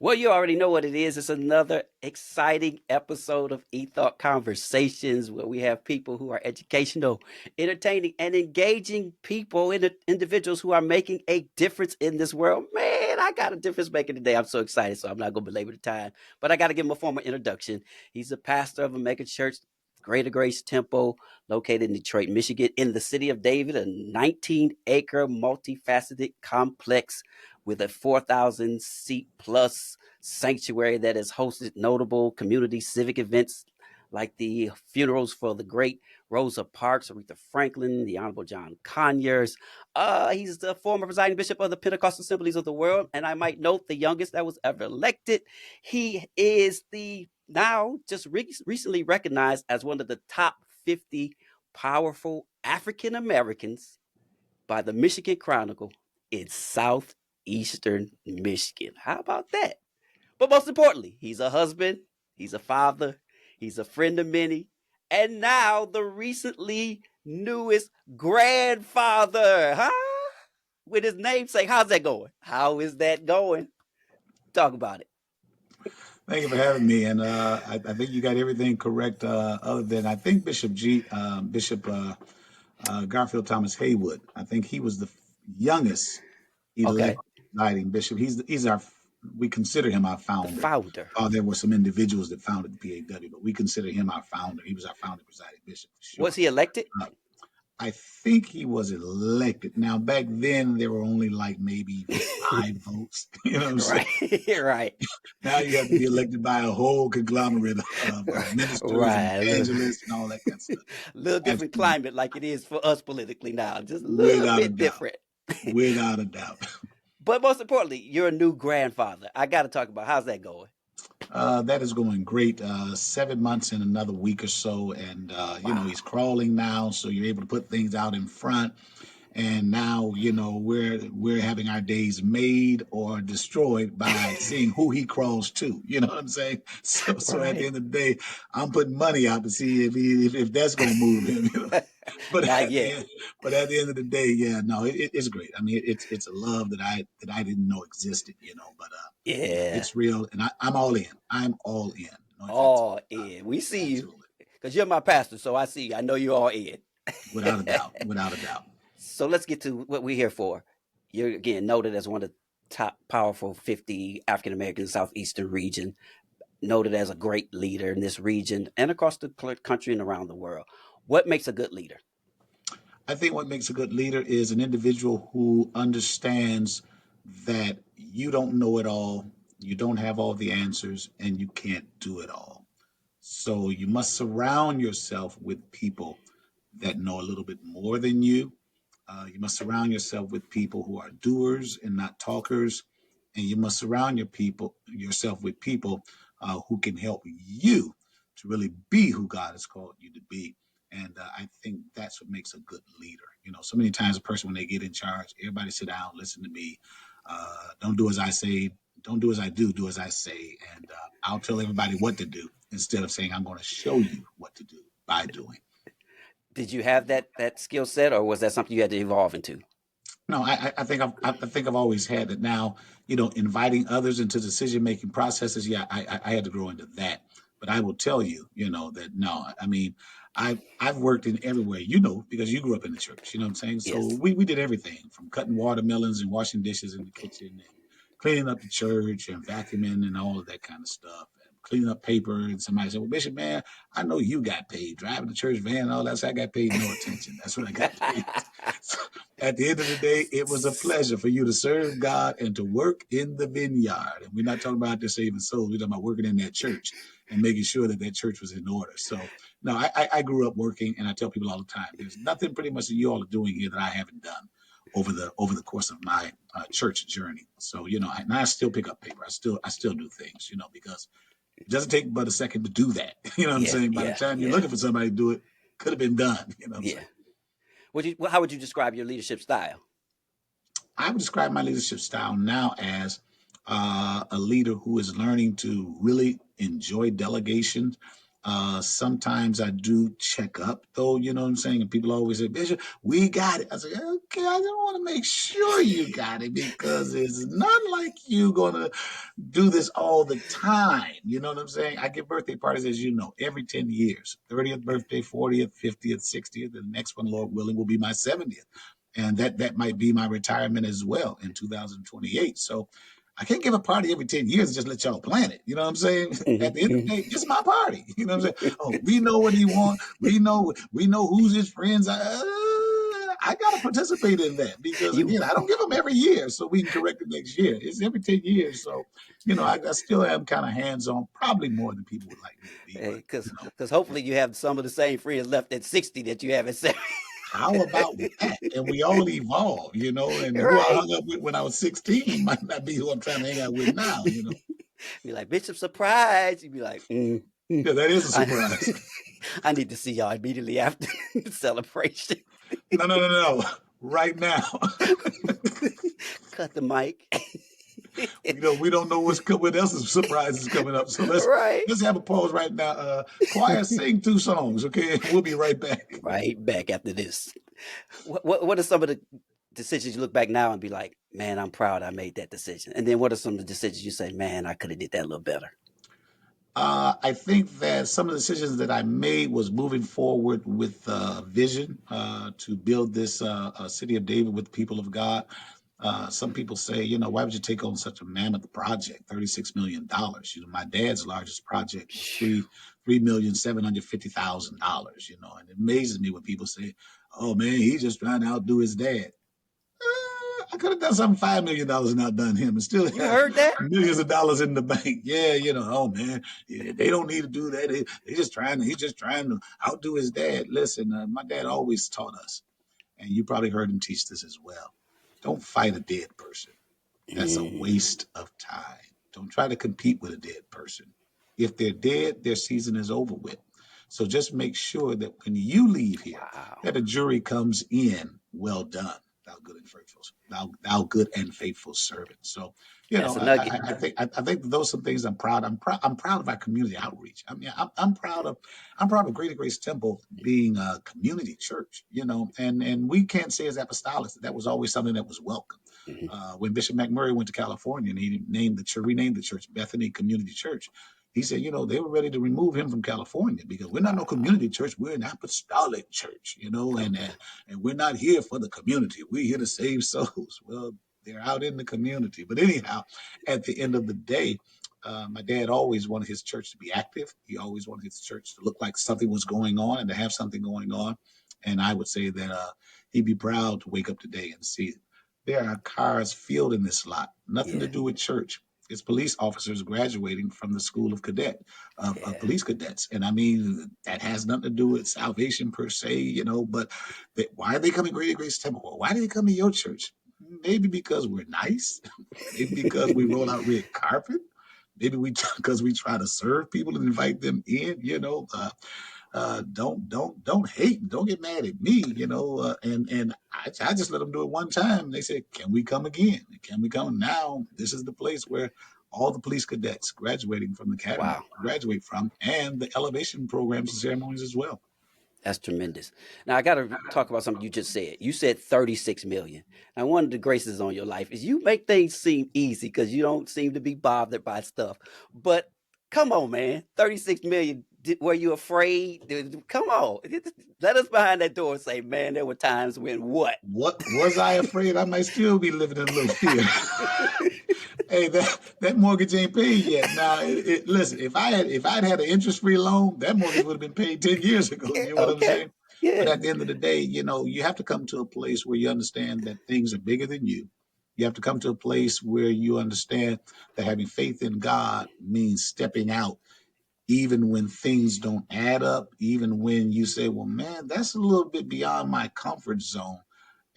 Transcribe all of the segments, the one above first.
Well, you already know what it is. It's another exciting episode of eThought Conversations where we have people who are educational, entertaining, and engaging people and individuals who are making a difference in this world. Man, I got a difference maker today. I'm so excited, so I'm not going to belabor the time, but I got to give him a formal introduction. He's a pastor of a mega church, Greater Grace Temple, located in Detroit, Michigan, in the city of David, a 19-acre multifaceted complex with a 4,000 seat plus sanctuary that has hosted notable community civic events like the funerals for the great Rosa Parks, Aretha Franklin, the Honorable John Conyers. He's the former presiding bishop of the Pentecostal Assemblies of the World, and I might note the youngest that was ever elected. He is the now just recently recognized as one of the top 50 powerful African Americans by the Michigan Chronicle in southeastern Michigan. How about that? But most importantly, he's a husband, he's a father, he's a friend of many, and now the recently newest grandfather, huh? With his namesake. How's that going? How is that going? Talk about it. Thank you for having me. And I think you got everything correct, other than I think Bishop Garfield Thomas Haywood. I think he was the youngest Okay. elected presiding bishop. He's our we consider him our The founder. founder. There were some individuals that founded the PAW, but we consider him our founder. He was our founding presiding bishop for Was sure. he elected? Uh, I think he was elected. Now, back then, there were only like maybe five votes. You know what I'm saying? Right. Right. Now you have to be elected by a whole conglomerate of ministers and Right. evangelists and all that kind of stuff. Little different Absolutely. climate like it is for us politically now. Just a little Without a bit doubt. different. Without a doubt. But most importantly, you're a new grandfather. I got to talk about how's that going? That is going great. 7 months in another week or so. And, he's Wow. crawling now. So you're able to put things out in front. And now, we're having our days made or destroyed by seeing who he crawls to. You know what I'm saying? So at the Right. end of the day, I'm putting money out to see if that's going to move him. But Not at the yet. end, but at the end of the day, yeah, no, it's great. I mean, it's a love that I didn't know existed. But Yeah. it's real, and I'm all in. I'm all in. No offense. All in. We see you Absolutely, because you're my pastor, so I see you. I know you're all in. without a doubt, without a doubt. So let's get to what we're here for. You're again noted as one of the top powerful 50 African Americans Southeastern region, noted as a great leader in this region and across the country and around the world. What makes a good leader? I think what makes a good leader is an individual who understands that you don't know it all, you don't have all the answers, and you can't do it all. So you must surround yourself with people that know a little bit more than you. You must surround yourself with people who are doers and not talkers, and you must surround yourself with people who can help you to really be who God has called you to be. And I think that's what makes a good leader. So many times a person when they get in charge, everybody sit down, listen to me, don't do as I say, don't do as I do, do as I say, and I'll tell everybody what to do instead of saying I'm going to show you what to do by doing. Did you have that skill set, or was that something you had to evolve into? No, I think I've always had it. Now, inviting others into decision making processes. Yeah, I had to grow into that. But I will tell you, that no, I mean, I've worked in everywhere, because you grew up in the church. You know what I'm saying? So Yes. we did everything from cutting watermelons and washing dishes in the kitchen and cleaning up the church and vacuuming and all of that kind of stuff. And cleaning up paper. And somebody said, "Well, Bishop, man, I know you got paid driving the church van and all that. So I got paid no attention. That's what I got paid." So at the end of the day, it was a pleasure for you to serve God and to work in the vineyard. And we're not talking about just saving souls. We're talking about working in that church and making sure that that church was in order. So, no, I grew up working, and I tell people all the time, there's nothing pretty much that you all are doing here that I haven't done over the course of my church journey. So, and I still pick up paper. I still do things, because it doesn't take but a second to do that. You know what I'm Yeah. saying? By the Yeah. time you're Yeah. looking for somebody to do it, could have been done. You know what I'm Yeah. saying? How would you describe your leadership style? I would describe my leadership style now as, a leader who is learning to really enjoy delegation, Sometimes I do check up, though, you know what I'm saying? And people always say, Bishop, we got it. I say, okay, I just want to make sure you got it because it's not like you going to do this all the time. You know what I'm saying? I give birthday parties, as you know, every 10 years 30th birthday, 40th, 50th, 60th. The next one, Lord willing, will be my 70th. And that might be my retirement as well in 2028. So I can't give a party every 10 years and just let y'all plan it. You know what I'm saying? At the end of the day, it's my party. You know what I'm saying? Oh, we know what he wants. We know who's his friends. I gotta participate in that because You, again, I don't give them every year, so we can correct it next year. It's every 10 years. So, I still am kind of hands-on, probably more than people would like me to be, but because hopefully you have some of the same friends left at 60 that you have at 70. how about that? And we all evolve, and who I Right. hung up with when I was 16 might not be who I'm trying to hang out with now. Be like, Bishop, surprise. You'd be like, Yeah, that is a I, surprise. I need to see y'all immediately after the celebration. No, no, no, no. Right now. Cut the mic. We don't know what else's surprise is coming up. So let's Right. let's have a pause right now. Choir, sing 2 songs, okay? We'll be right back. Right back after this. What are some of the decisions you look back now and be like, man, I'm proud I made that decision? And then what are some of the decisions you say, man, I could have did that a little better? I think that some of the decisions that I made was moving forward with vision to build this city of David with the people of God. Some people say, why would you take on such a mammoth project, $36 million? My dad's largest project was $3,750,000. And it amazes me when people say, "Oh man, he's just trying to outdo his dad." I could have done something $5 million and outdone him, and still You have heard that? millions of dollars in the bank. Yeah, oh man, yeah, they don't need to do that. He's just trying to outdo his dad. Listen, my dad always taught us, and you probably heard him teach this as well. Don't fight a dead person. That's a Mm, waste of time. Don't try to compete with a dead person. If they're dead, their season is over with. So just make sure that when you leave here, wow. that a jury comes in, well done, thou good and faithful servant. So, That's a nugget. I think those are some things I'm proud. I'm proud of our community outreach. I mean, I'm proud of Greater Grace Temple being a community church. And we can't say as apostolics that was always something that was welcome. Mhm. When Bishop McMurray went to California and he renamed the church Bethany Community Church, he said, they were ready to remove him from California because we're not no Wow. community church. We're an apostolic church, and, Okay. and and we're not here for the community. We're here to save souls. Well, they're out in the community. But anyhow, at the end of the day, my dad always wanted his church to be active. He always wanted his church to look like something was going on and to have something going on. And I would say that he'd be proud to wake up today and see there are cars filled in this lot. Nothing to Yeah. do with church. It's police officers graduating from the school of Yeah. police cadets. And I mean, that has nothing to do with salvation per se, but why are they coming to Greater Grace Temple? Well, why do they come to your church? Maybe because we're nice. Maybe because we roll out red carpet. Maybe because we try to serve people and invite them in. Don't hate, don't get mad at me, and I just let them do it one time. They said, "Can we come again? Can we come now?" This is the place where all the police cadets graduating from the academy Wow. graduate from, and the elevation programs and ceremonies as well. That's tremendous. Now I got to talk about something you just said. You said 36 million. Now one of the graces on your life is you make things seem easy because you don't seem to be bothered by stuff. But come on, man, 36 million. Were you afraid? Come on, let us behind that door and say, man, there were times when what? What was I afraid? I might still be living in a little fear. Hey, that mortgage ain't paid yet. Now, listen, if I'd had an interest free loan, that mortgage would have been paid 10 years ago. You know what I'm Okay, saying? But yeah, at the end of the day, you have to come to a place where you understand that things are bigger than you. You have to come to a place where you understand that having faith in God means stepping out, even when things don't add up, even when you say, "Well, man, that's a little bit beyond my comfort zone."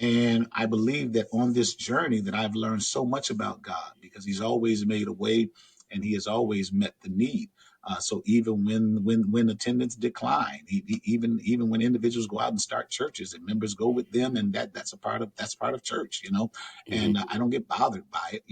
And I believe that on this journey that I've learned so much about God because he's always made a way and he has always met the need. So even when attendance decline, even when individuals go out and start churches and members go with them, and that's part of church, Hmm. and I don't get bothered by it.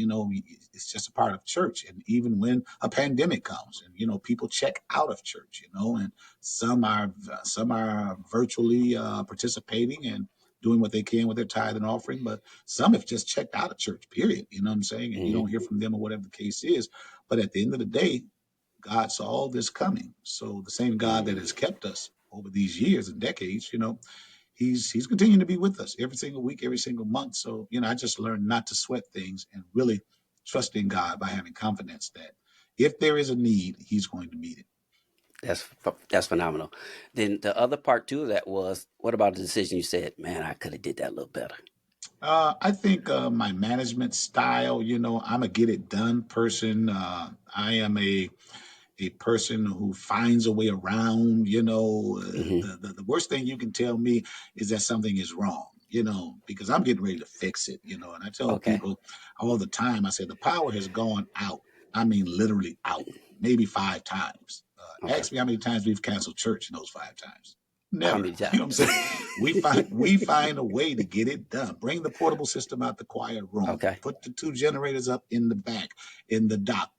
It's just a part of church. And even when a pandemic comes, and people check out of church, and some are virtually participating and doing what they can with their tithe and offering, but some have just checked out of church. Period. You know what I'm saying? And you Hmm. don't hear from them or whatever the case is. But at the end of the day, God saw all this coming. So the same God that has Hmm. kept us over these years and decades, he's continuing to be with us every single week, every single month. So, I just learned not to sweat things and really trust in God by having confidence that if there is a need, he's going to meet it. That's phenomenal. Then the other part too of that was, what about the decision you said, man, I could have did that a little better. I think my management style, I'm a get it done person. I am a person who finds a way around. Hmm. The worst thing you can tell me is that something is wrong, because I'm getting ready to fix it, and I tell Okay. people all the time, I say the power has gone out. I mean, literally out, maybe 5 times. Okay. Ask me how many times we've canceled church in those 5 times. How Never. many You know what I'm times? saying? We find a way to get it done. Bring the portable system out the quiet room. Okay. Put the 2 generators up in the back, in the dock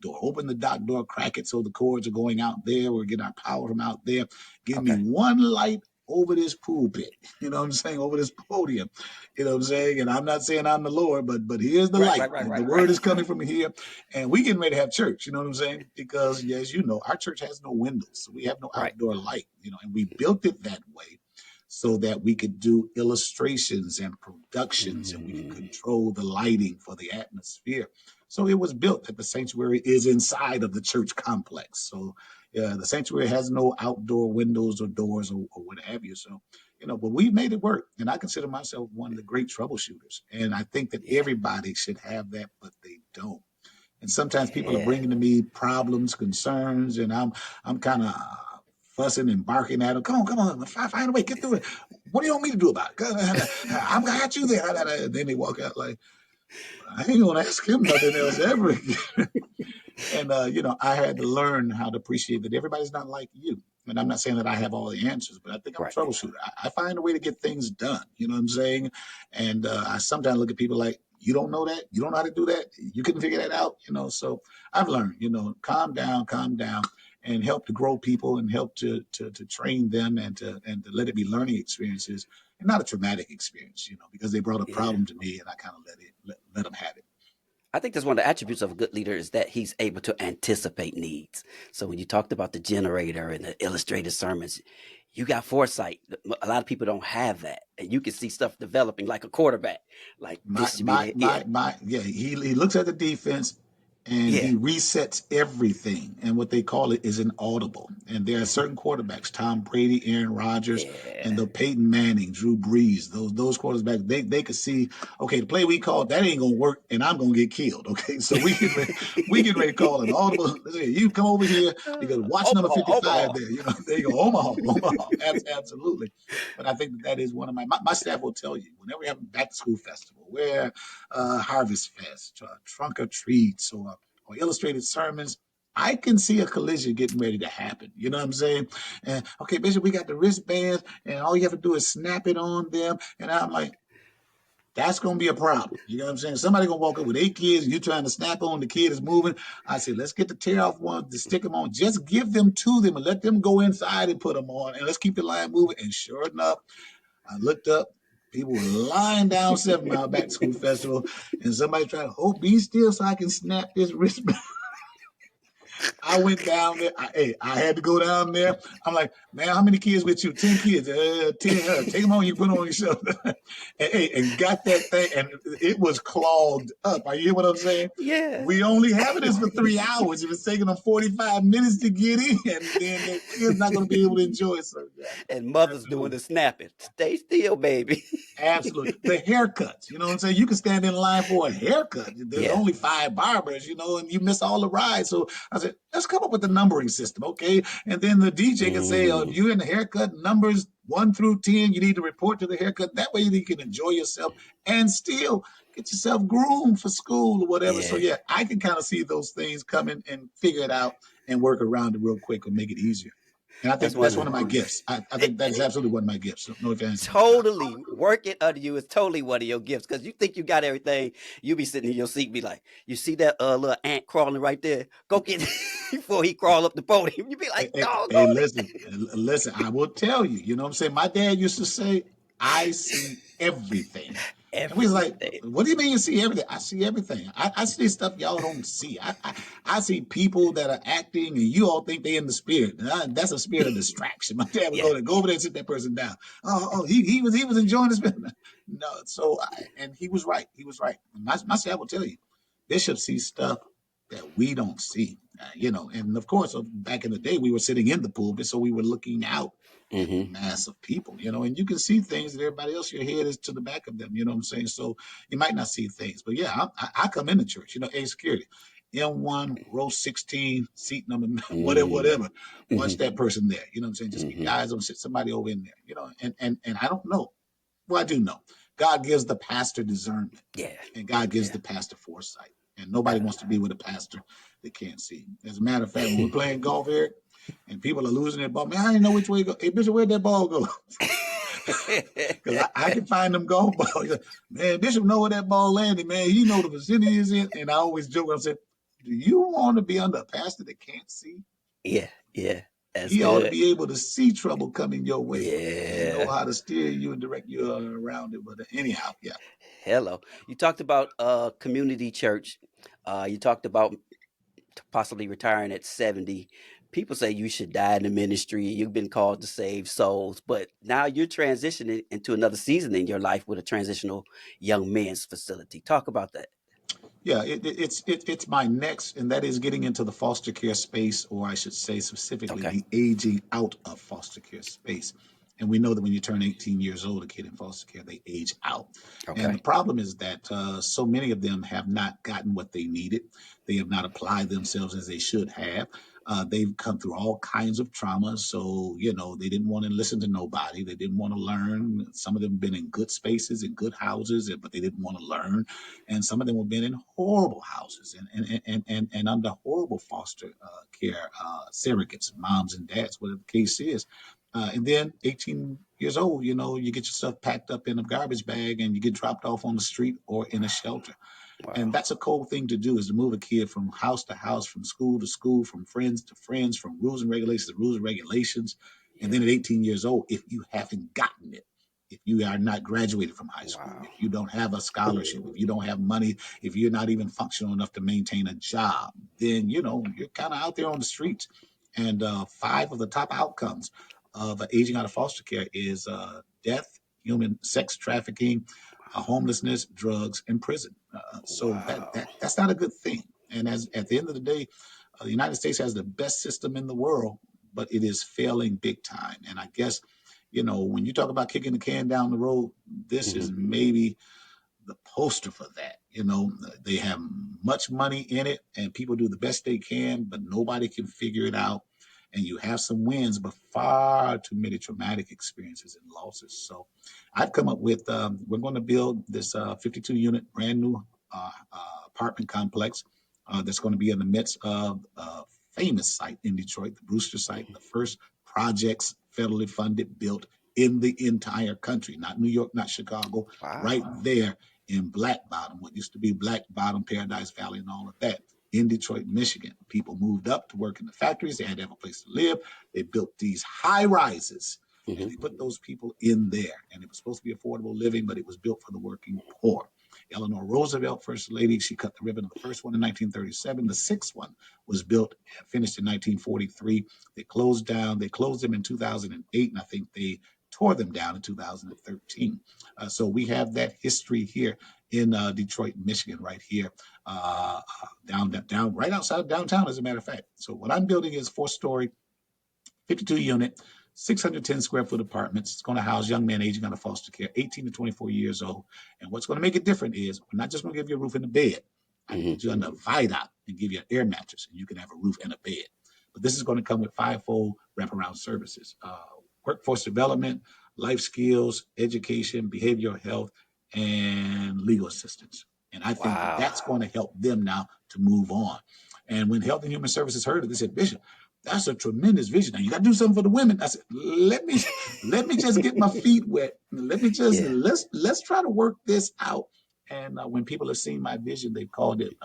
door. Open the dock door, crack it so the cords are going out there. We're getting our power from out there. Give me Okay. one light over this pulpit. You know what I'm saying? Over this podium. You know what I'm saying? And I'm not saying I'm the Lord, but here's the Right. light. Right. Right. The Right. word is Right. coming from here. And we getting ready to have church. You know what I'm saying? Because as you know, our church has no windows. So we have no Right. outdoor light, and we built it that way so that we could do illustrations and productions and we could Mm. control the lighting for the atmosphere. So it was built that the sanctuary is inside of the church complex. So the sanctuary has no outdoor windows or doors or what have you. So, but we made it work. And I consider myself one of the great troubleshooters. And I think that Yeah. everybody should have that, but they don't. And sometimes people are Yeah. bringing to me problems, concerns, and I'm kind of fussing and barking at them. Come on, find a way, get through it. What do you want me to do about it? I'm got you there. And then they walk out like, I ain't gonna ask him nothing else ever again. And I had to learn how to appreciate that everybody's not like you. And I'm not saying that I have all the answers, but I think I'm a Right. troubleshooter. I find a way to get things done. You know what I'm saying? And I sometimes look at people like, you don't know that, you don't know how to do that, you couldn't figure that out. So I've learned, calm down, and help to grow people and help to train them and to let it be learning experiences and not a traumatic experience. Because they brought a Yeah. problem to me and I kind of let them have it. I think that's one of the attributes of a good leader is that he's able to anticipate needs. So when you talked about the generator and the illustrated sermons, you got foresight. A lot of people don't have that, and you can see stuff developing like a quarterback. Like My this should be my the my it. my yeah, he looks at the defense and Yeah. he resets everything. And what they call it is an audible. And there are certain quarterbacks, Tom Brady, Aaron Rodgers, and Yeah. the Peyton Manning, Drew Brees, those quarterbacks, they could see, okay, the play we called, that ain't gonna work, and I'm gonna get killed. Okay. So we get ready to call an audible. Listen, you come over here because watch number Omaha, 55 Omaha. there. There you go, Omaha, Omaha. Absolutely. But I think that is one of my staff will tell you whenever we have a back to school festival, where Harvest Fest, trunk or treats, or illustrated sermons, I can see a collision getting ready to happen. You know what I'm saying? And okay, Bishop, we got the wristbands, and all you have to do is snap it on them. And I'm like, that's gonna be a problem. You know what I'm saying? Somebody gonna walk up with 8 kids, and you trying to snap on the kid is moving. I say, let's get the tear off ones to stick them on. Just give them to them and let them go inside and put them on, and let's keep the line moving. And sure enough, I looked up. People were lying down 7 Mile Back to School Festival, and somebody tried to hold me still so I can snap this wristband. I went down there. I had to go down there. I'm like, man, how many kids with you? 10 kids. 10. Take them on. You put them on yourself. and got that thing, and it was clogged up. Are you hear what I'm saying? Yeah. We only having this for 3 hours. If it's taking them 45 minutes to get in, then the kids not going to be able to enjoy it. So yeah, And mother's doing absolutely. the snapping. Stay still, baby. Absolutely. The haircuts, you know what I'm saying? You can stand in line for a haircut. There's Yeah. only 5 barbers, and you miss all the rides. So I said, let's come up with the numbering system, okay? And then the DJ can say, if Mm. you're in the haircut numbers 1 through 10, you need to report to the haircut. That way you can enjoy yourself and still get yourself groomed for school or whatever. So Yeah. yeah, I can kind of see those things coming and figure it out and work around it real quick or make it easier. And I That's think one that's of one of my gifts. I the, think that is absolutely one of my gifts. No offense about that. totally working under you is totally one of your gifts because you think you got everything. You be sitting in your seat, be like, you see that little ant crawling right there? Go get before he crawl up the podium. You be like, Hey, doggone listen, listen. I will tell you. You know what I'm saying? My dad used to say, "I see everything," and we was like, everything. "What do you mean you see everything?" I see everything. I see stuff y'all don't see. I see people that are acting, and you all think they in the spirit. And that's a spirit of distraction. My dad would Yeah. go over there and sit that person down. He was enjoying the spirit. No, and he was right. He was right. My dad will tell you, Bishop sees stuff that we don't see. And of course, back in the day, we were sitting in the pulpit, so we were looking out at the Mm-hmm. mass of people, and you can see things that everybody else, your head is to the back of them, you know what I'm saying? So you might not see things, but yeah, I come into church, A security, M1, row 16, seat number, whatever, whatever. Watch Mm-hmm. that person there, you know what I'm saying? Just keep Mm-hmm. your eyes on somebody over in there, and I don't know. Well, I do know. God gives the pastor discernment, Yeah. and God gives Yeah. the pastor foresight. And nobody Uh, wants to be with a pastor they can't see. As a matter of fact, when we're playing golf, Eric, and people are losing their ball, man, I didn't know which way to go. Hey, Bishop, where'd that ball go? Because I can find them golf balls. Man, Bishop know where that ball landed, man. He know the vicinity is in. And I always joke, I said, do you want to be under a pastor that can't see? yeah. Yeah. That's He ought to good. be able to see trouble coming your way and know Yeah. how to steer you and direct you around it. But anyhow, yeah. Hello. You talked about community church. You talked about possibly retiring at 70. People say you should die in the ministry. You've been called to save souls, but now you're transitioning into another season in your life with a transitional young men's facility. Talk about that. Yeah, it's my next, and that is getting into the foster care space, or I should say specifically Okay. the aging out of foster care space. And we know that when you turn 18 years old, a kid in foster care, they age out. And the Okay. problem is that so many of them have not gotten what they needed. They have not applied themselves as they should have. They've come through all kinds of trauma. So, they didn't want to listen to nobody. They didn't want to learn. Some of them have been in good spaces, in good houses, but they didn't want to learn. And some of them have been in horrible houses and under horrible foster care surrogates, moms and dads, whatever the case is. And then 18 years old, you get your stuff packed up in a garbage bag and you get dropped off on the street or in a shelter. And Wow. that's a cold thing to do, is to move a kid from house to house, from school to school, from friends to friends, from rules and regulations to rules and regulations. And Yeah. then at 18 years old, if you haven't gotten it, if you are not graduated from high school, Wow. if you don't have a scholarship, if you don't have money, if you're not even functional enough to maintain a job, then you're kind of out there on the streets. And five of the top outcomes of aging out of foster care is death, human sex trafficking, homelessness, drugs, and prison. So Wow. that's not a good thing. And as at the end of the day, the United States has the best system in the world, but it is failing big time. And I guess, when you talk about kicking the can down the road, this is Hmm. maybe the poster for that. They have much money in it, and people do the best they can, but nobody can figure it out. And you have some wins, but far too many traumatic experiences and losses. So I've come up with we're going to build this 52 unit brand new apartment complex that's going to be in the midst of a famous site in Detroit, the Brewster site, the first projects federally funded built in the entire country, not New York, not Chicago, right Wow. there in Black Bottom, what used to be Black Bottom, Paradise Valley, and all of that in Detroit, Michigan. People moved up to work in the factories. They had to have a place to live. They built these high rises and Hmm. they put those people in there. And it was supposed to be affordable living, but it was built for the working poor. Eleanor Roosevelt, First Lady, she cut the ribbon of the first one in 1937. The sixth one was built, finished in 1943. They closed down. They closed them in 2008, and I think they tore them down in 2013. So we have that history here in Detroit, Michigan, right here, down right outside of downtown, as a matter of fact. So what I'm building is 4-story 52 unit, 610 square foot apartments. It's going to house young men aging out of foster care, 18 to 24 years old. And what's going to make it different is we're not just going to give you a roof and a bed. I can Hmm. put you under a viaduct and give you an air mattress, and you can have a roof and a bed. But this is going to come with fivefold wraparound services: workforce development, life skills, education, behavioral health, and legal assistance. And I think that Wow. that's going to help them now to move on. And when Health and Human Services heard it, they said, Bishop, that's a tremendous vision. Now you got to do something for the women. I said, let me just get my feet wet. Let me just Yeah. let's try to work this out. And when people have seen my vision, they've called it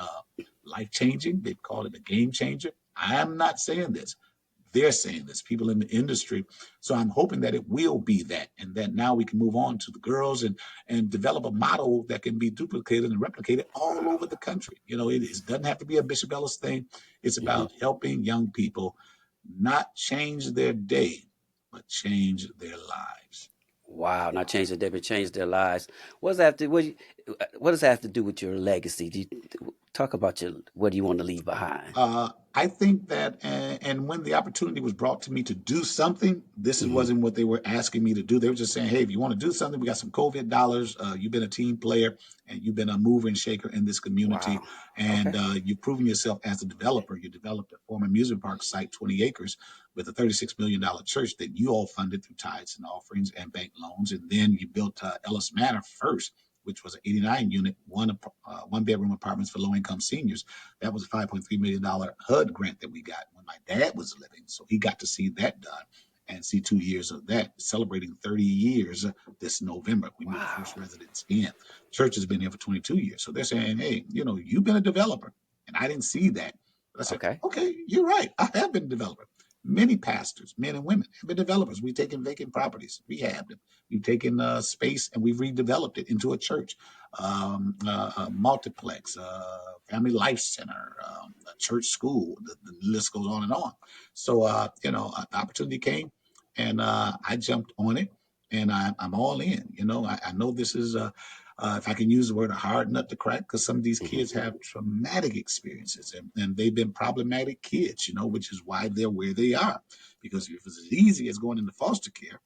life changing. They've called it a game changer. I'm not saying this. They're saying this, people in the industry. So I'm hoping that it will be that, and that now we can move on to the girls and develop a model that can be duplicated and replicated all over the country. Doesn't have to be a Bishop Ellis thing. It's Hmm. about helping young people not change their day, but change their lives. Wow. Not change the day, but change their lives. What does that have to what does that have to do with your legacy? Talk about your what do you want to leave behind? I think that, and when the opportunity was brought to me to do something, this Hmm. wasn't what they were asking me to do. They were just saying, "Hey, if you want to do something, we got some COVID dollars. You've been a team player, and you've been a mover and shaker in this community, Wow. and Okay. you've proven yourself as a developer. You developed a former amusement park site, 20 acres, with a $36 million church that you all funded through tithes and offerings and bank loans, and then you built Ellis Manor first." Which was an 89 unit, one bedroom apartments for low income seniors. That was a $5.3 million HUD grant that we got when my dad was living. So he got to see that done and see 2 years of that, celebrating 30 years this November. We moved the Wow. first residents in. Church has been here for 22 years. So they're saying, hey, you've been a developer. And I didn't see that. But I said, Okay. okay, you're right. I have been a developer. Many pastors, men and women, have been developers. We've taken vacant properties, rehabbed them. We've taken space and we've redeveloped it into a church, a multiplex, family life center, a church school. The list goes on and on. So, the opportunity came and I jumped on it and I'm all in. I know this is, if I can use the word, a hard nut to crack, because some of these Hmm. kids have traumatic experiences and they've been problematic kids, which is why they're where they are. Because if it's as easy as going into foster care,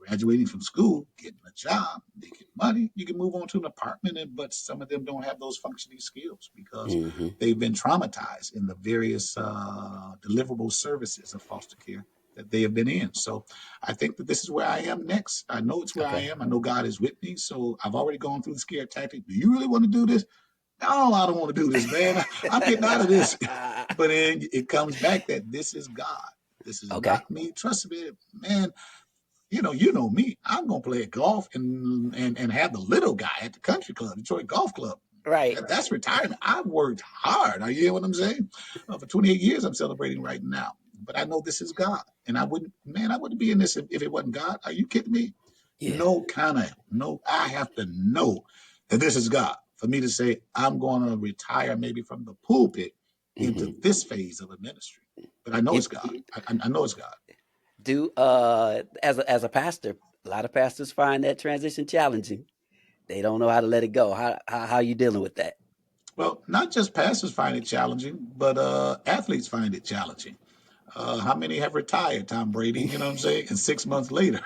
graduating from school, getting a job, making money, you can move on to an apartment. But some of them don't have those functioning skills because Hmm. they've been traumatized in the various deliverable services of foster care that they have been in. So I think that this is where I am next. I know it's where I Okay. am. I know God is with me. So I've already gone through the scare tactic. Do you really want to do this? No, I don't want to do this, man. I'm getting out of this. But then it comes back that this is God. This is Okay. not me. Trust me, man. You know me. I'm gonna play golf and have the little guy at the country club, Detroit Golf Club. Right. That's retirement. I've worked hard. You hear what I'm saying? For 28 years, I'm celebrating right now. But I know this is God, and I wouldn't be in this if it wasn't God. Are you kidding me? Yeah. No kind of no. I have to know that this is God for me to say I'm going to retire maybe from the pulpit into Hmm. this phase of a ministry. But I know You it's God. I know it's God. do as a pastor, a lot of pastors find that transition challenging. They don't know how to let it go. How you dealing with that? Well, not just pastors find it challenging, but athletes find it challenging. How many have retired, Tom Brady? You know what I'm saying? And 6 months later,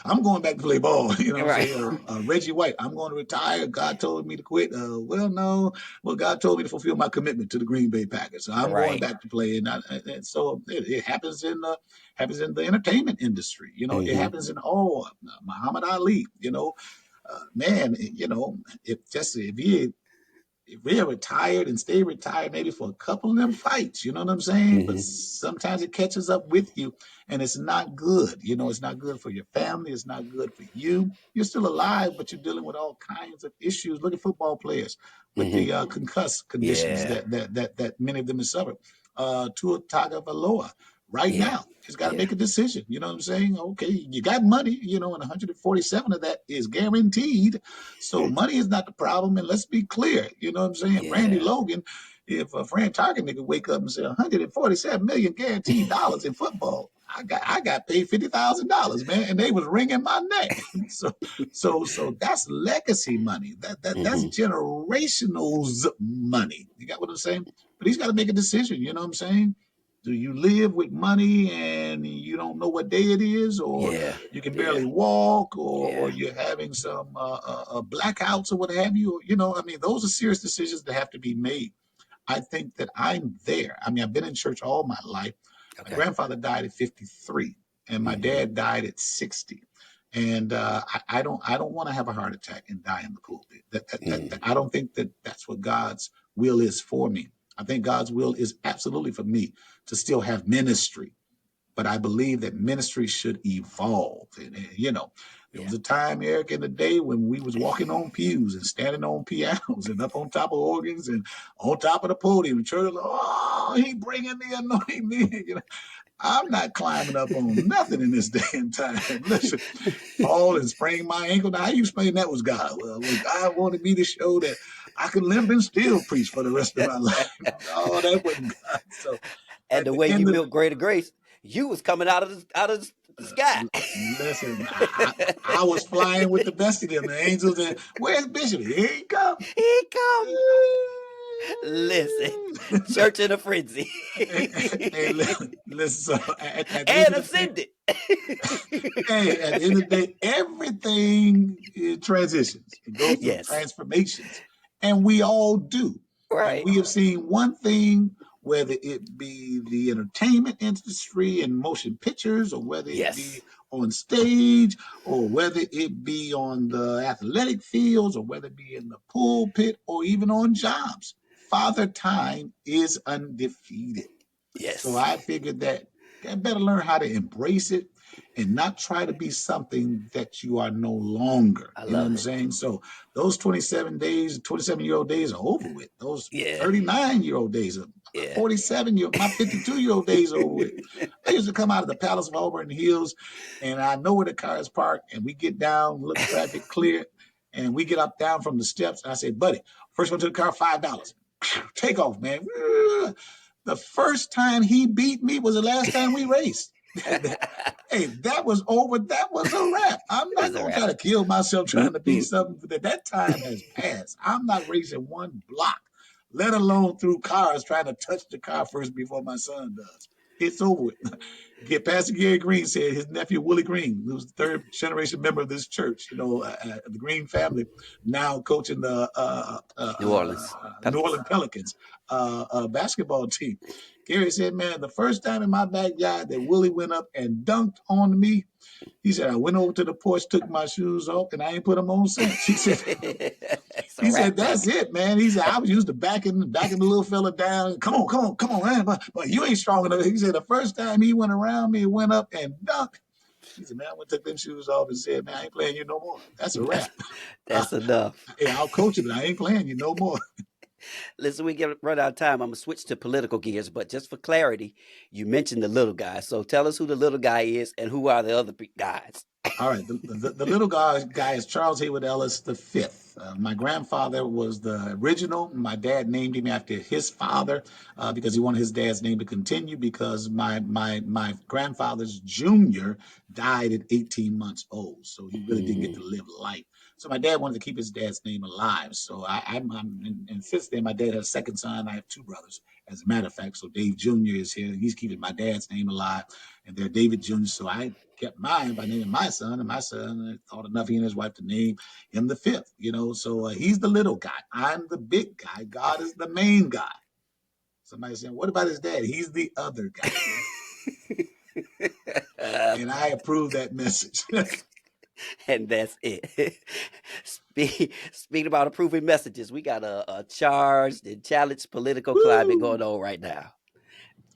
I'm going back to play ball. You know what I'm Right. saying? Or Reggie White, I'm going to retire. God told me to quit. Well, no. Well, God told me to fulfill my commitment to the Green Bay Packers. So I'm going Right. back to play. And so it happens in the entertainment industry. It Hmm. happens in all. Muhammad Ali. Man. If we're retired and stay retired maybe for a couple of them fights, you know what I'm saying? But Hmm. sometimes it catches up with you and it's not good. It's not good for your family. It's not good for you. You're still alive, but you're dealing with all kinds of issues. Look at football players with Hmm. the concussed conditions Yeah. that many of them have suffered. Tua Tagovailoa right Yeah. now has got to Yeah. make a decision. You know what I'm saying? Okay, you got money, and 147 of that is guaranteed, so money is not the problem. And let's be clear, you know what I'm saying? Randy Yeah. Logan, if a Fran Target nigga wake up and say 147 million guaranteed dollars in football, I got paid $50,000, man, and they was wringing my neck. So that's legacy money. That's Hmm. generationals money. You got what I'm saying? But he's got to make a decision. You know what I'm saying? Do you live with money and you don't know what day it is, or Yeah. you can Yeah. barely walk, or Yeah. you're having some blackouts or what have you? I mean, those are serious decisions that have to be made. I think that I'm there. I mean, I've been in church all my life. My Okay. grandfather died at 53, and my Hmm. dad died at 60. And I don't want to have a heart attack and die in the pulpit. I don't think that that's what God's will is for me. I think God's will is absolutely for me to still have ministry, but I believe that ministry should evolve. And there Yeah. was a time, Eric, in the day when we was walking on pews and standing on pianos and up on top of organs and on top of the podium. Church, oh, he bringing the anointing in. I'm not climbing up on nothing in this day and time. Listen, fall and sprain my ankle. Now, how you explain that was God? Well, God wanted me to show that I could limp and still preach for the rest of my life. No, that wasn't God. So And at the the way you end of built greater grace, you was coming out of the sky. listen, I was flying with the best of them, the angels. And where's Bishop? Here he come. Here he come. Listen, church in a frenzy. Hey, listen. So at the end And of the day, ascended. hey, at the end of the day, everything transitions. It goes through Yes. transformations, and we all do. And Right. we have seen one thing, whether it be the entertainment industry and motion pictures, or whether it be Yes. on stage, or whether it be on the athletic fields, or whether it be in the pulpit, or even on jobs. Father Time is undefeated. So Yes. I figured that I better learn how to embrace it and not try to be something that you are no longer. I You know what love I'm it. saying? So those 27 days, 27-year-old days are over with. Those Yeah. 39-year-old days, my Yeah. 47-year, my 52-year-old days are over with. I used to come out of the Palace of Auburn Hills, and I know where the car is parked, and we get down, look traffic clear, and we get up down from the steps. And I say, buddy, first one to the car, $5. Take off, man. The first time he beat me was the last time we raced. Hey, that was over. That was a wrap. I'm It not was a gonna wrap. try to kill myself trying to be something that time has passed. I'm not racing one block, let alone through cars trying to touch the car first before my son does. It's over with. Get Pastor Gary Green said his nephew Willie Green, who's the third generation member of this church, the Green family, now coaching the New Orleans New Pelicans. Orleans Pelicans basketball team. Gary said, "Man, the first time in my backyard that Willie went up and dunked on me, he said I went over to the porch, took my shoes off, and I ain't put them on since." He said, It's a he said, wrap, that's baby. it, man. He said, I was used to backing the little fella down. Come on, man. But you ain't strong enough. He said, the first time he went around me, went up and dunked. He said, man, I went took them shoes off and said, man, I ain't playing you no more. That's a That's wrap. that's enough. Yeah, I'll coach you, but I ain't playing you no more. Listen, we get run out of time. I'm gonna switch to political gears, but just for clarity, you mentioned the little guy. So tell us who the little guy is and who are the other guys. All right, the little guy is Charles Haywood Ellis V. My grandfather was the original. My dad named him after his father because he wanted his dad's name to continue. Because my grandfather's junior died at 18 months old, so he really didn't get Mm, to live life. So my dad wanted to keep his dad's name alive. So and since then my dad has a second son. I have two brothers, as a matter of fact. So Dave Jr. is here. He's keeping my dad's name alive, and they're David Jr. So I kept mine by naming my son, and my son thought enough he and his wife to name him the fifth. So he's the little guy. I'm the big guy. God is the main guy. Somebody saying, "What about his dad?" He's the other guy, and I approve that message. and that's it. Speaking about approving messages, we got a charged and challenged political climate Woo! going on right now.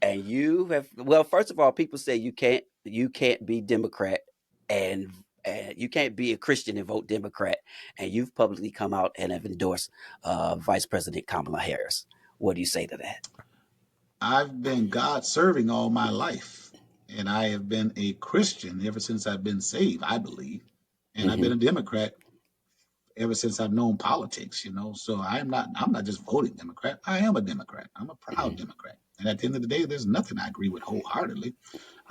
And you have, well, first of all, people say you can't be Democrat and you can't be a Christian and vote Democrat. And you've publicly come out and have endorsed Vice President Kamala Harris. What do you say to that? I've been God serving all my life, and I have been a Christian ever since I've been saved, I believe. And I've been Hmm. a Democrat ever since I've known politics. So I'm not just voting Democrat. I am a Democrat. I'm a proud Hmm. Democrat. And at the end of the day, there's nothing I agree with wholeheartedly.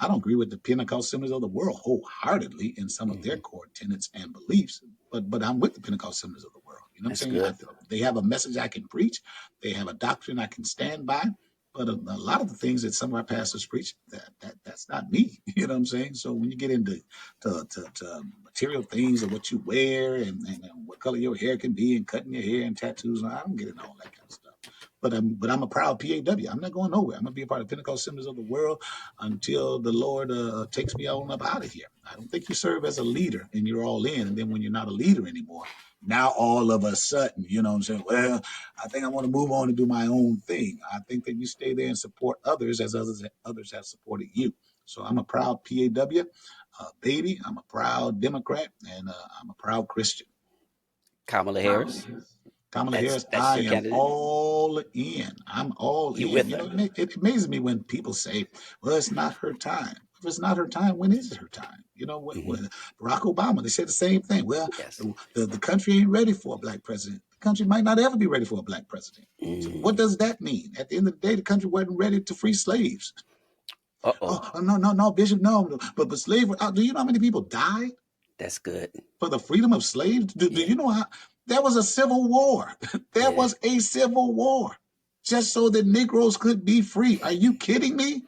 I don't agree with the Pentecost Assemblies of the world wholeheartedly in some of their Hmm. core tenets and beliefs, but I'm with the Pentecost Assemblies of the world. You know what I'm That's saying? good. They have a message I can preach. They have a doctrine I can stand by. But a lot of the things that some of our pastors preach, that's not me. You know what I'm saying? So when you get into to material things of what you wear and what color your hair can be and cutting your hair and tattoos, I don't get into all that kind of stuff. but I'm a proud PAW. I'm not going nowhere. I'm gonna be a part of the Pentecost Assemblies of the world until the Lord takes me on up out of here. I don't think you serve as a leader and you're all in, and then when you're not a leader anymore, now all of a sudden, you know what I'm saying? Well, I think I want to move on and do my own thing. I think that you stay there and support others as others have supported you. So I'm a proud PAW baby. I'm a proud Democrat, and I'm a proud Christian. Kamala Harris. Kamala That's Harris, that's I your am candidate. all in. I'm all You in. with You her? know, it amazes me when people say, well, it's not her time. If it's not her time, when is it her time? You know, Hmm. when Barack Obama, they said the same thing. Well, Yes. the country ain't ready for a black president. The country might not ever be ready for a black president. So what Mm. does that mean? At the end of the day, the country wasn't ready to free slaves. Uh oh. Oh, no, no, no, Bishop, no. But slavery, do you know how many people died That's good. for the freedom of slaves? Do Yeah. you know how? There was a civil war. There Yeah. was a civil war just so that Negroes could be free. Are you kidding me?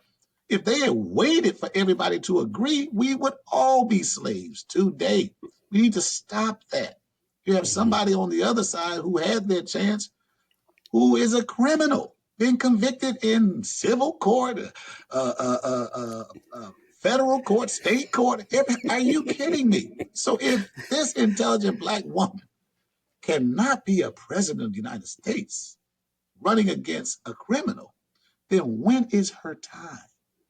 If they had waited for everybody to agree, we would all be slaves today. We need to stop that. You have Hmm. somebody on the other side who had their chance, who is a criminal, been convicted in civil court, federal court, state court. Are you kidding me? So if this intelligent black woman cannot be a president of the United States running against a criminal, then when is her time?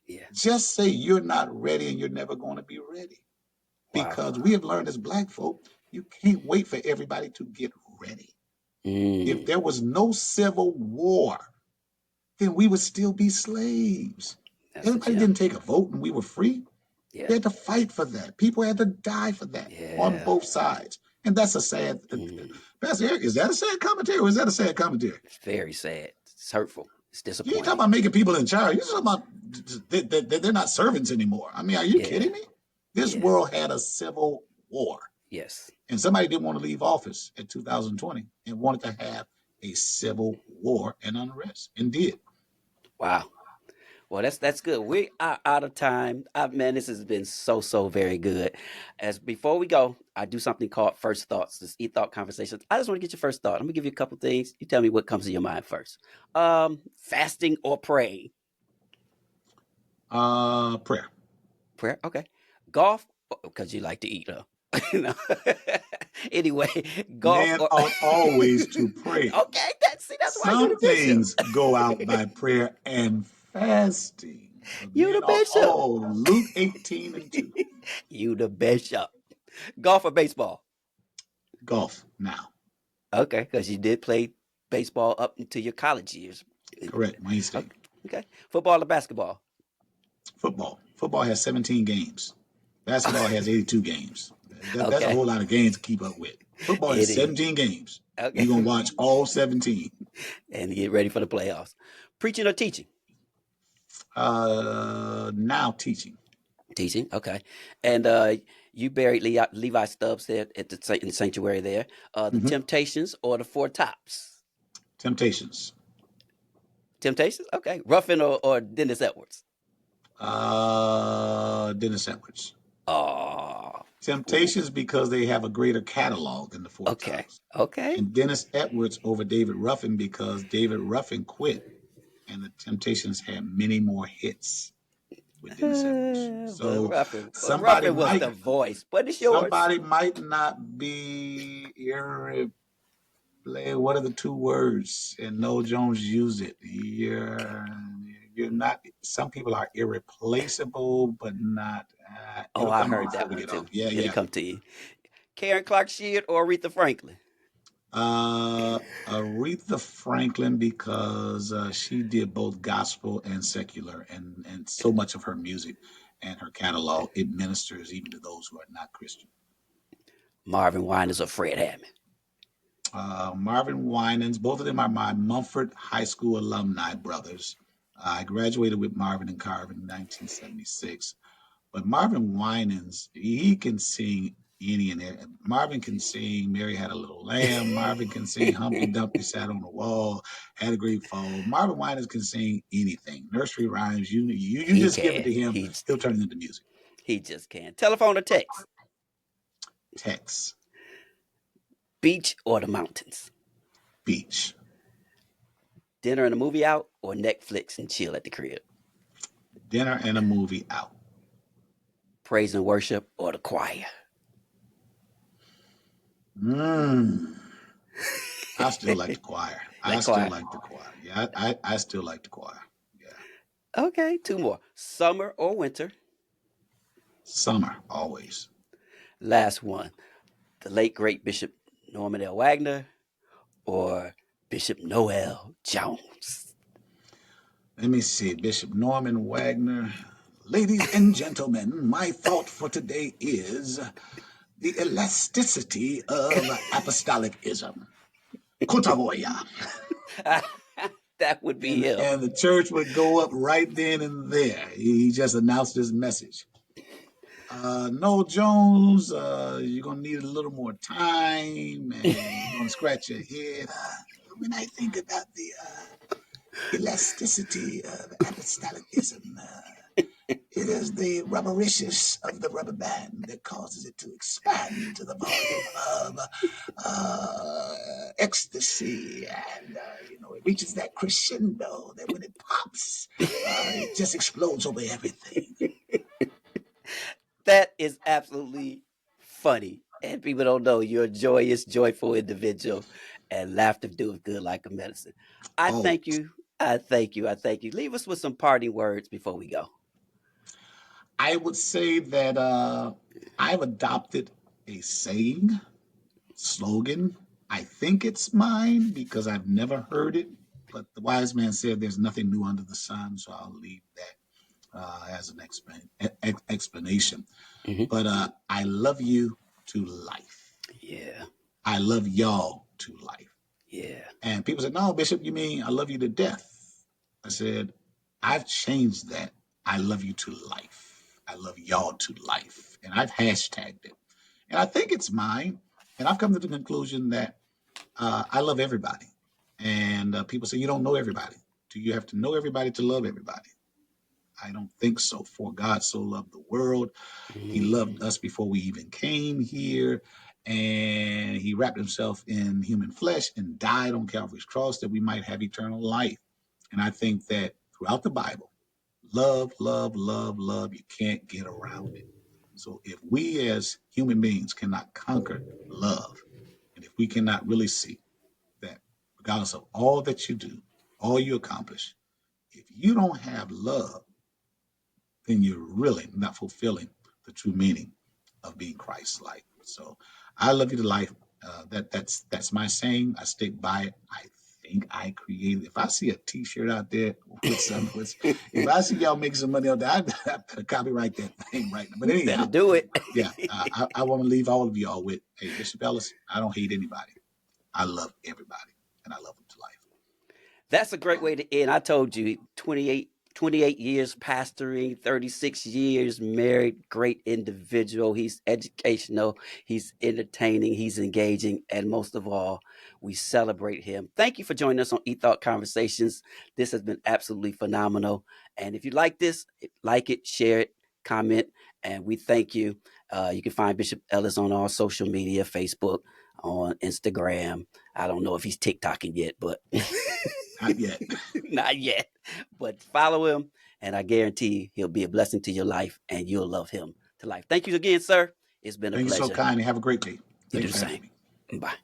Yeah. Just say you're not ready and you're never going to be ready. Wow. Because we have learned as black folk, you can't wait for everybody to get ready. If Mm. there was no civil war, then we would still be slaves. That's a Everybody gem. didn't take a vote and we were free. Yeah. We had to fight for that. People had to die for that on Yeah. both sides. And that's a sad, Mm. Pastor Eric, is that a sad commentary or is that a sad commentary? It's very sad. It's hurtful. It's You ain't talking disappointing. about making people in charge. You're talking about they're not servants anymore. I mean, are you Yeah. kidding me? This Yeah. world had a civil war, Yes. and somebody didn't want to leave office in 2020 and wanted to have a civil war and unrest, and did. Wow. Well, that's good. We are out of time. Man, this has been so very good. As before we go, I do something called first thoughts. This e-thought conversations. I just want to get your first thought. I'm gonna give you a couple things. You tell me what comes to your mind first. Fasting or praying? Prayer. Prayer. Okay. Golf because you like to eat, huh? You know? Anyway, golf Man or ought always to pray. okay. That's why you Some the bishop. things go out by prayer and fasting, but You the men ought bishop. all Luke 18:2. You the bishop. Golf or baseball? Golf now. Okay, because you did play baseball up into your college years. Correct. Wayne Okay, State. okay. Football or basketball? Football. Football has 17 games. Basketball has 82 games. That's a Okay, whole lot of games to keep up with. Football has it is. 17 games. Okay, You're going to watch all 17. and get ready for the playoffs. Preaching or teaching? Now teaching. Teaching. Okay, and you buried Levi Stubbs there at in the sanctuary there. The Hmm. Temptations or the Four Tops? Temptations. Temptations. Okay, Ruffin or Dennis Edwards? Dennis Edwards. Oh, ooh. Temptations because they have a greater catalog than the Four Okay, Tops. okay. And Dennis Edwards over David Ruffin because David Ruffin quit and the Temptations had many more hits with Dennis Edwards. So But somebody Ruffin was might the voice. But it's yours. somebody might not be what are the two words? And Noel Jones used it. You're not. Some people are irreplaceable, but not. Oh, It'll I come on heard before that we one get off. too. Yeah, It'll yeah. come to you. Karen Clark Sheard or Aretha Franklin? Aretha Franklin because she did both gospel and secular, and so much of her music and her catalog it ministers even to those who are not Christian. Marvin Winans or Fred Hammond? Marvin Winans, both of them are my Mumford High School alumni brothers. I graduated with Marvin and Carvin in 1976. But Marvin Winans, he can sing any and every. Marvin can sing Mary Had a Little Lamb. Marvin can sing Humpty Dumpty Sat on the Wall, Had a Great Fall. Marvin Winans can sing anything. Nursery rhymes, you He just give it can. to him, he'll turn it into music. He just can. Telephone or text? Text, Beach or the mountains? beach, dinner and a movie out, or Netflix and chill at the crib? Dinner and a movie out. Praise and worship or the choir? Mm. I still like the choir. I That still choir. like the choir. Yeah, I still like the choir. Yeah. Okay, two more. Summer or winter? Summer, always. Last one. The late great Bishop Norman L. Wagner or Bishop Noel Jones? Let me see. Bishop Norman Wagner. Ladies and gentlemen, my thought for today is the elasticity of apostolicism. Kotavoya. That would be him. And the church would go up right then and there. He just announced his message. Noel Jones, you're going to need a little more time and you're going to scratch your head. When I think about the elasticity of apostolicism, it is the rubbericious of the rubber band that causes it to expand to the volume of ecstasy. And, it reaches that crescendo that when it pops, it just explodes over everything. That is absolutely funny. And people don't know you're a joyous, joyful individual, and laughter doeth good like a medicine. I Oh, thank you. I thank you. I thank you. Leave us with some parting words before we go. I would say that I've adopted a saying, slogan. I think it's mine because I've never heard it, but the wise man said there's nothing new under the sun, so I'll leave that as an explanation. Hmm. But I love you to life. Yeah. I love y'all to life. Yeah. And people said, no, Bishop, you mean I love you to death? I said, I've changed that. I love you to life. I love y'all to life. And I've hashtagged it. And I think it's mine. And I've come to the conclusion that I love everybody. And people say, you don't know everybody. Do you have to know everybody to love everybody? I don't think so. For God so loved the world. He loved Mm. us before we even came here. And he wrapped himself in human flesh and died on Calvary's cross that we might have eternal life. And I think that throughout the Bible, love, love, love, love, you can't get around it. So if we as human beings cannot conquer love, and if we cannot really see that regardless of all that you do, all you accomplish, if you don't have love, then you're really not fulfilling the true meaning of being Christ-like. So I love you to life. That's my saying. I stick by it. I think I created. If I see a T-shirt out there with some, if I see y'all making some money on that, I better copyright that thing right now. But Better anyhow, do it. yeah, I want to leave all of y'all with, hey, Bishop Ellis, I don't hate anybody. I love everybody, and I love them to life. That's a great way to end. I told you 28 years pastoring, 36 years married, great individual. He's educational, he's entertaining, he's engaging, and most of all, we celebrate him. Thank you for joining us on eThought Conversations. This has been absolutely phenomenal. And if you like this, like it, share it, comment, and we thank you. You can find Bishop Ellis on all social media, Facebook, on Instagram. I don't know if he's TikToking yet, but Not yet. not yet. But follow him, and I guarantee he'll be a blessing to your life, and you'll love him to life. Thank you again, sir. It's been a Thank you so pleasure. kindly. Have a great day. You Thank do you the for same. having me. Bye.